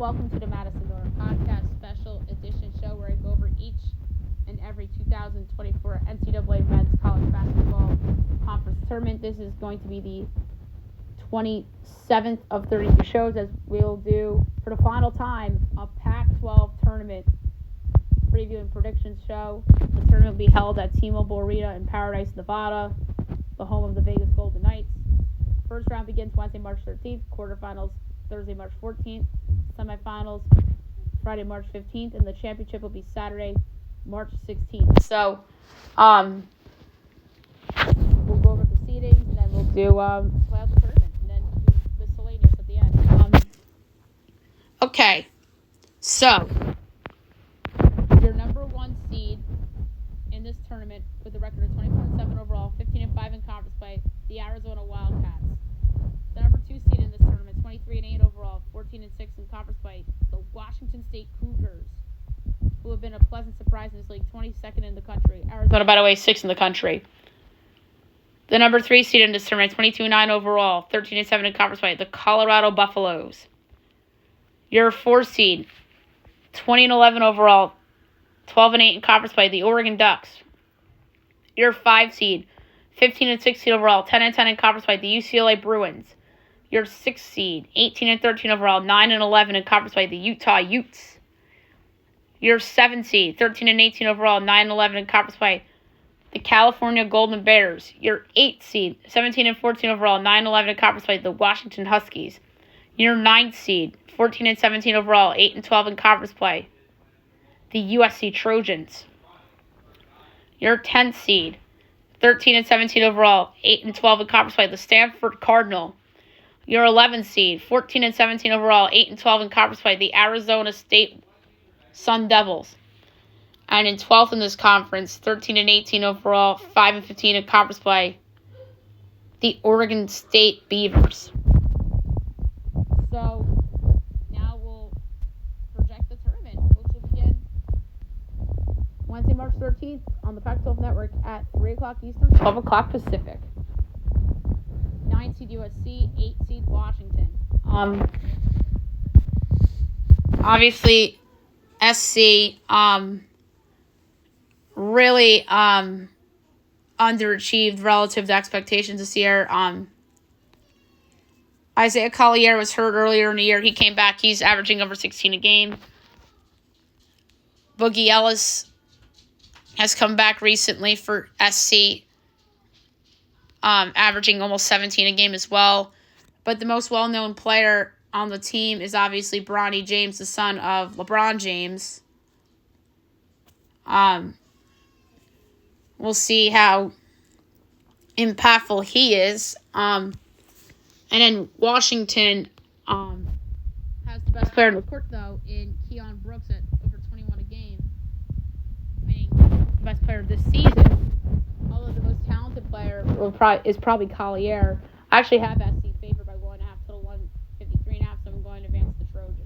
Welcome to the Madison North Podcast Special Edition show where I go over each and every 2024 NCAA Men's College Basketball Conference Tournament. This is going to be the 27th of 32 shows, as we'll do for the final time a Pac-12 tournament preview and predictions show. The tournament will be held at T-Mobile Arena in Paradise, Nevada, the home of the Vegas Golden Knights. First round begins Wednesday, March 13th. Quarterfinals Thursday, March 14th. Semifinals Friday, March 15th. And the championship will be Saturday, March 16th. So, we'll go over the seedings, and then we'll do play out the tournament, and then do miscellaneous at the end. Okay. So, your number one seed in this tournament with a record of 24-7 overall, 15-5 in conference play, the Arizona Wildcats. The number two seed in this tournament, 23-8 overall, 14-6 in conference play, the Washington State Cougars, who have been a pleasant surprise in this league, 22nd in the country. Arizona, by the way, 6th in the country. The number three seed in this tournament, 22-9 overall, 13-7 in conference play, the Colorado Buffaloes. Your four seed, 20-11 overall, 12-8 in conference play, the Oregon Ducks. Your five seed, 15-16 overall, 10-10 in conference play, the UCLA Bruins. Your sixth seed, 18-13 overall, 9-11 in conference play, the Utah Utes. Your seventh seed, 13-18 overall, 9-11 in conference play, the California Golden Bears. Your eighth seed, 17-14 overall, 9-11 in conference play, the Washington Huskies. Your ninth seed, 14-17 overall, 8-12 in conference play, the USC Trojans. Your 10th seed, 13-17 overall, 8-12 in conference play, the Stanford Cardinal. Your 11th seed, 14-17 overall, 8-12 in conference play, the Arizona State Sun Devils. And in 12th in this conference, 13-18 overall, 5-15 in conference play, the Oregon State Beavers. So now we'll project the tournament, which will begin Wednesday, March 13th on the Pac-12 Network at 3 o'clock Eastern, 12 o'clock Pacific. 9 seed USC, 8 seed Washington. Obviously, SC really underachieved relative to expectations this year. Isaiah Collier was hurt earlier in the year. He came back. He's averaging over 16 a game. Boogie Ellis has come back recently for SC, averaging almost 17 a game as well. But the most well-known player on the team is obviously Bronny James, the son of LeBron James. We'll see how impactful he is. And then Washington has the best player on the court, though, in Keon Brooks at over 21 a game, meaning the best player of this season. Although the most talented player is probably Collier. I actually have SC favored by 1.5 to 153.5, so I'm going to advance the Trojans.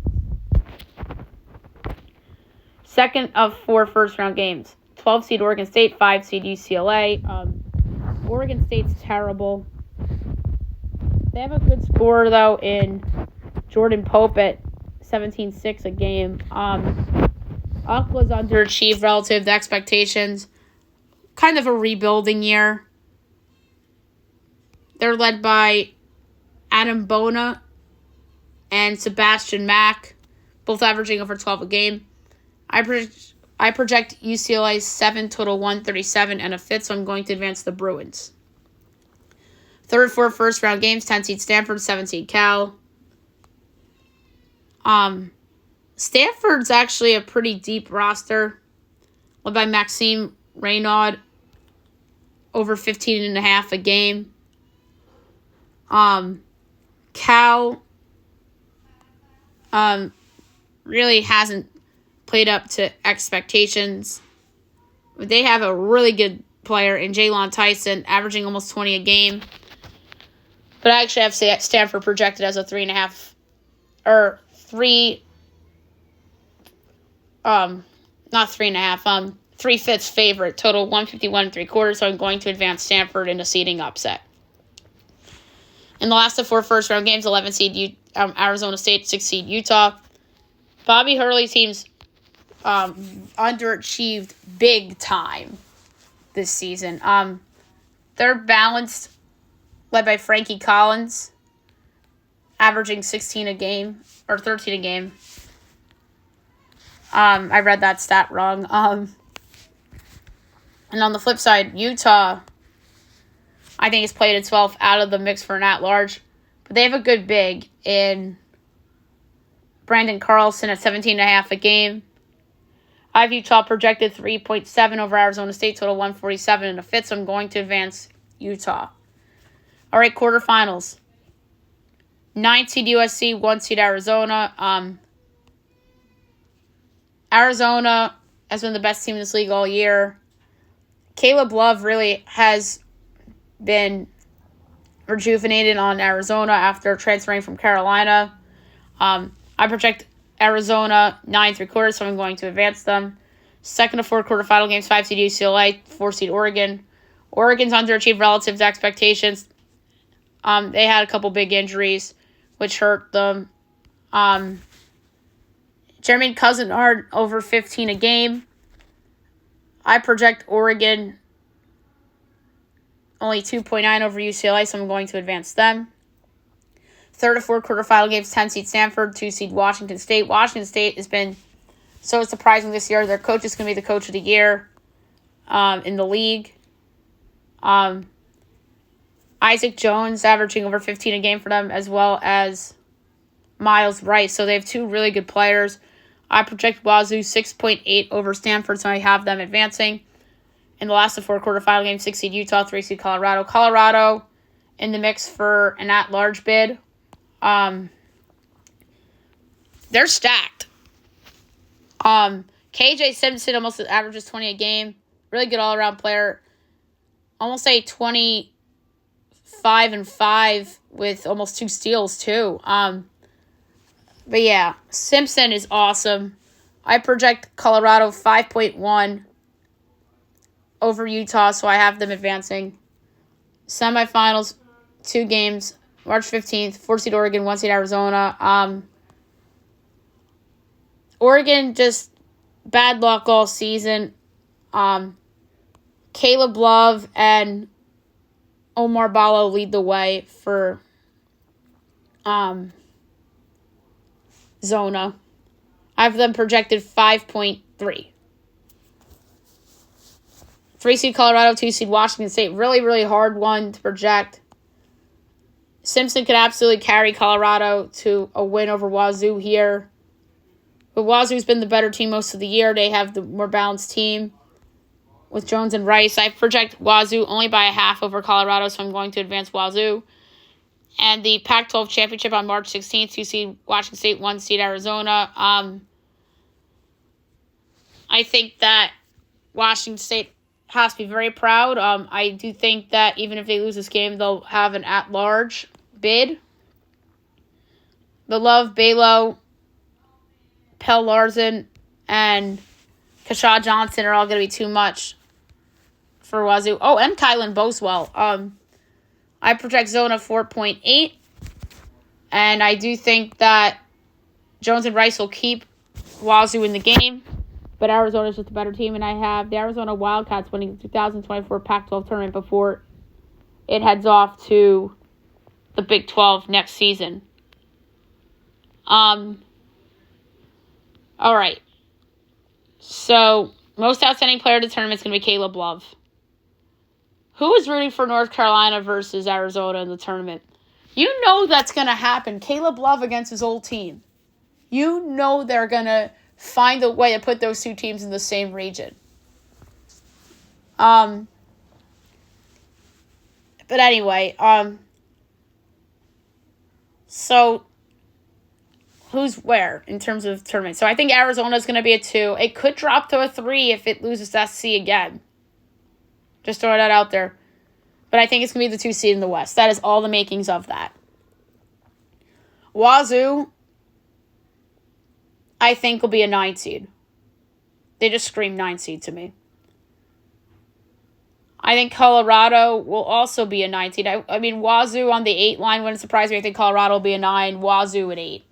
Second of four first-round games. 12 seed Oregon State, 5 seed UCLA. Oregon State's terrible. They have a good scorer, though, in Jordan Pope at 17.6 a game. UCLA's underachieved relative to expectations. Kind of a rebuilding year. They're led by Adam Bona and Sebastian Mack, both averaging over 12 a game. I project UCLA 7, total 137 and a fifth, so I'm going to advance the Bruins. Third, fourth, first round games, 10 seed Stanford, 7 seed Cal. Stanford's actually a pretty deep roster, led by Maxime Reynaud, over 15.5 a game. Cal really hasn't played up to expectations. They have a really good player in Jalen Tyson, averaging almost 20 a game. But I actually have Stanford projected as a 3.5 or 3. Not 3.5. 3/5 favorite. Total 151 3/4. So I'm going to advance Stanford in a seeding upset. In the last of four first round games, 11 seed Arizona State, 6 seed Utah. Bobby Hurley team's underachieved big time this season. They're balanced, led by Frankie Collins, averaging 16 a game, or 13 a game. I read that stat wrong. And on the flip side, Utah, I think, has played itself out of the mix for an at-large. But they have a good big in Brandon Carlson at 17.5 a game. I have Utah projected 3.7 over Arizona State, total 147 and a fifth, so I'm going to advance Utah. All right, quarterfinals. 9 seed USC, 1 seed Arizona. Arizona has been the best team in this league all year. Caleb Love really has been rejuvenated on Arizona after transferring from Carolina. I project Arizona 9.75, so I'm going to advance them. Second to fourth quarterfinal games, 5 seed UCLA, 4 seed Oregon. Oregon's underachieved relative to expectations. They had a couple big injuries, which hurt them. Jermaine Cousinard over 15 a game. I project Oregon only 2.9 over UCLA, so I'm going to advance them. Third to fourth quarterfinal games, 10 seed Stanford, 2 seed Washington State. Washington State has been so surprising this year. Their coach is going to be the coach of the year in the league. Isaac Jones averaging over 15 a game for them, as well as Miles Rice. So they have two really good players. I project Wazoo 6.8 over Stanford, so I have them advancing. In the last of four quarterfinal games, 6 seed Utah, 3 seed Colorado. Colorado in the mix for an at-large bid. They're stacked. KJ Simpson almost averages 20 a game. Really good all-around player. Almost a 25-5 with almost 2 steals, too. But yeah, Simpson is awesome. I project Colorado 5.1 over Utah, so I have them advancing. Semifinals, 2 games, March 15th, 4 seed Oregon, 1 seed Arizona. Oregon just bad luck all season. Caleb Love and Omar Ballo lead the way for Zona. I have them projected 5.3. 3 seed Colorado, 2 seed Washington State. Really, really hard one to project. Simpson could absolutely carry Colorado to a win over Wazoo here. But Wazoo's been the better team most of the year. They have the more balanced team with Jones and Rice. I project Wazoo only by a half over Colorado, so I'm going to advance Wazoo. And the Pac-12 championship on March 16th, 2 seed Washington State, 1 seed Arizona. I think that Washington State has to be very proud. I do think that even if they lose this game, they'll have an at-large bid. The Love, Balo, Pell Larson, and Kashaw Johnson are all going to be too much for Wazoo. Oh, and Kylan Boswell. I project Zona 4.8. And I do think that Jones and Rice will keep Wazoo in the game. But Arizona is just a better team. And I have the Arizona Wildcats winning the 2024 Pac-12 tournament before it heads off to the Big 12 next season. All right. So, most outstanding player of the tournament is going to be Caleb Love. Who is rooting for North Carolina versus Arizona in the tournament? You know that's going to happen. Caleb Love against his old team. You know they're going to find a way to put those two teams in the same region. But anyway, so who's where in terms of tournament? So I think Arizona's going to be a 2. It could drop to a 3 if it loses to SC again. Just throwing that out there. But I think it's going to be the 2 seed in the West. That is all the makings of that. Wazoo, I think, will be a 9 seed. They just scream 9 seed to me. I think Colorado will also be a 9 seed. I mean, Wazoo on the 8 line wouldn't surprise me. I think Colorado will be a 9. Wazoo at 8.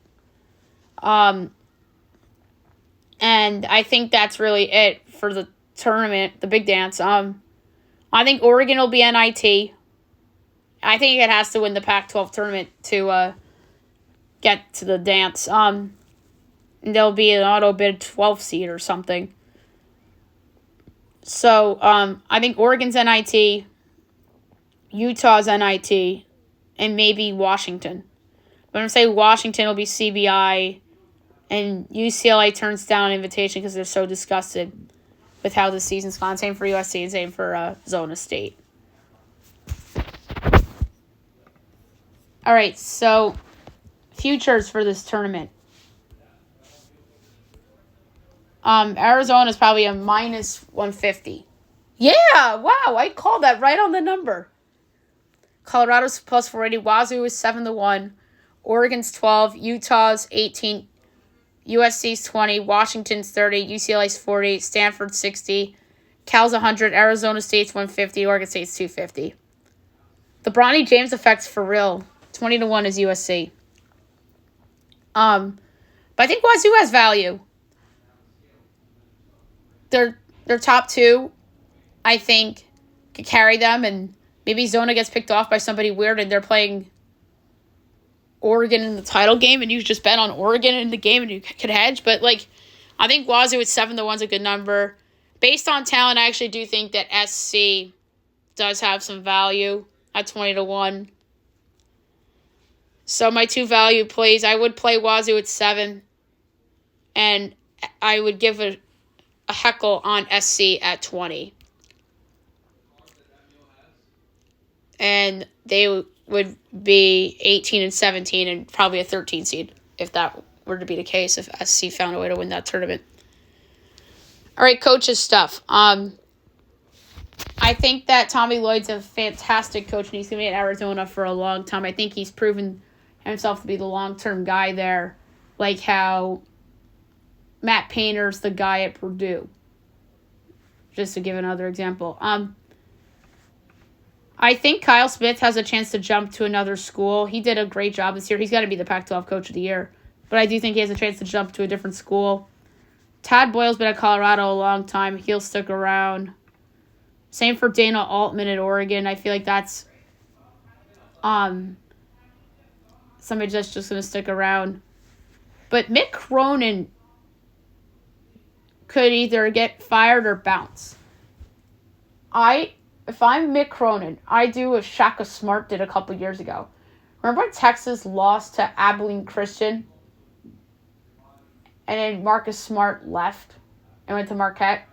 And I think that's really it for the tournament, the big dance. I think Oregon will be NIT. I think it has to win the Pac-12 tournament to get to the dance. And they'll be an auto bid 12 seed or something. So I think Oregon's NIT, Utah's NIT, and maybe Washington. But I'm saying Washington will be CBI, and UCLA turns down an invitation because they're so disgusted with how the season's gone. Same for USC and same for Zona State. All right, so futures for this tournament. Arizona's probably a minus 150. Yeah, wow, I called that right on the number. Colorado's plus 480. Wazoo is 7-1. Oregon's 12. Utah's 18. USC's 20. Washington's 30. UCLA's 40. Stanford's 60. Cal's 100. Arizona State's 150. Oregon State's 250. The Bronny James effect's for real. 20-1 is USC. But I think Wazoo has value. Their top two, I think, could carry them, and maybe Zona gets picked off by somebody weird and they're playing Oregon in the title game and you just bet on Oregon in the game and you could hedge. But, I think Wazoo at 7-1 is a good number. Based on talent, I actually do think that SC does have some value at 20-1. So my two value plays, I would play Wazoo at 7, and I would give a heckle on SC at 20. And they would be 18 and 17 and probably a 13 seed if that were to be the case, if SC found a way to win that tournament. All right, coaches stuff. I think that Tommy Lloyd's a fantastic coach, and he's going to be at Arizona for a long time. I think he's proven himself to be the long-term guy there, like how Matt Painter's the guy at Purdue. Just to give another example. I think Kyle Smith has a chance to jump to another school. He did a great job this year. He's got to be the Pac-12 Coach of the Year. But I do think he has a chance to jump to a different school. Todd Boyle's been at Colorado a long time. He'll stick around. Same for Dana Altman at Oregon. I feel like that's somebody that's just going to stick around. But Mick Cronin could either get fired or bounce. If I'm Mick Cronin, I do what Shaka Smart did a couple years ago. Remember when Texas lost to Abilene Christian? And then Marcus Smart left and went to Marquette?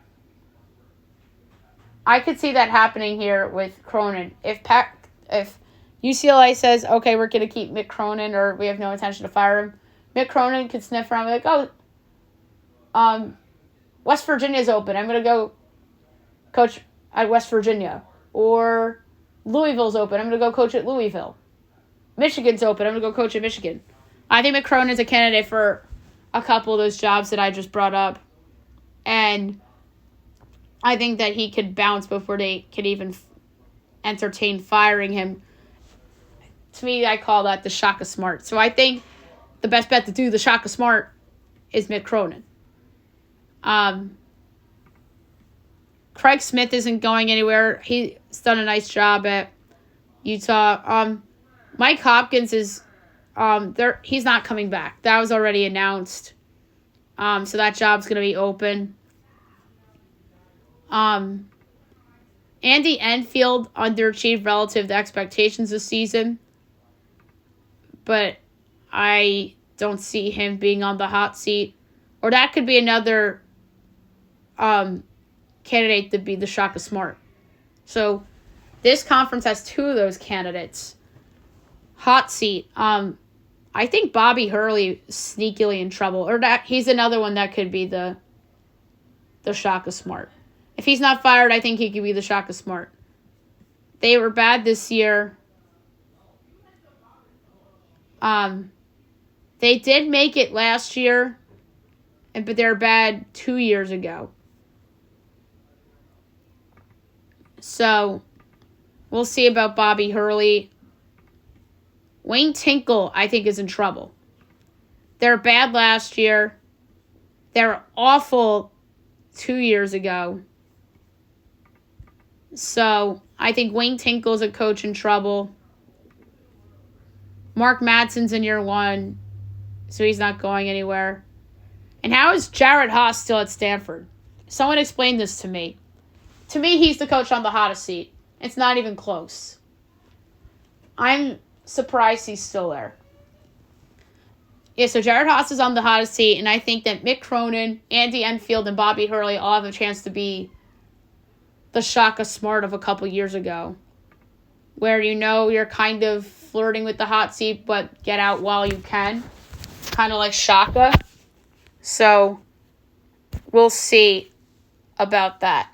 I could see that happening here with Cronin. If UCLA says, okay, we're going to keep Mick Cronin, or we have no intention to fire him, Mick Cronin could sniff around and be like, West Virginia's open. I'm going to go coach at West Virginia. Or Louisville's open. I'm going to go coach at Louisville. Michigan's open. I'm going to go coach at Michigan. I think Mick Cronin's a candidate for a couple of those jobs that I just brought up. And I think that he could bounce before they could even entertain firing him. To me, I call that the Shaka Smart. So I think the best bet to do the Shaka Smart is Mick Cronin. Craig Smith isn't going anywhere. He's done a nice job at Utah. Mike Hopkins is he's not coming back. That was already announced. So that job's going to be open. Andy Enfield underachieved relative to expectations this season. But I don't see him being on the hot seat. Or that could be another candidate to be the Shaka Smart. So this conference has two of those candidates. Hot seat. I think Bobby Hurley is sneakily in trouble. Or that he's another one that could be the Shaka Smart. If he's not fired, I think he could be the Shaka Smart. They were bad this year. They did make it last year, but they were bad 2 years ago. So, we'll see about Bobby Hurley. Wayne Tinkle, I think, is in trouble. They were bad last year. They're awful 2 years ago. So I think Wayne Tinkle's a coach in trouble. Mark Madsen's in year 1, so he's not going anywhere. And how is Jared Haas still at Stanford? Someone explain this to me. To me, he's the coach on the hottest seat. It's not even close. I'm surprised he's still there. Yeah, so Jared Haas is on the hottest seat, and I think that Mick Cronin, Andy Enfield, and Bobby Hurley all have a chance to be the Shaka Smart of a couple years ago, where you're kind of flirting with the hot seat, but get out while you can, kind of like Shaka. So we'll see about that.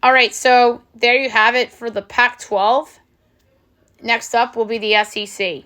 All right, so there you have it for the Pac-12. Next up will be the SEC.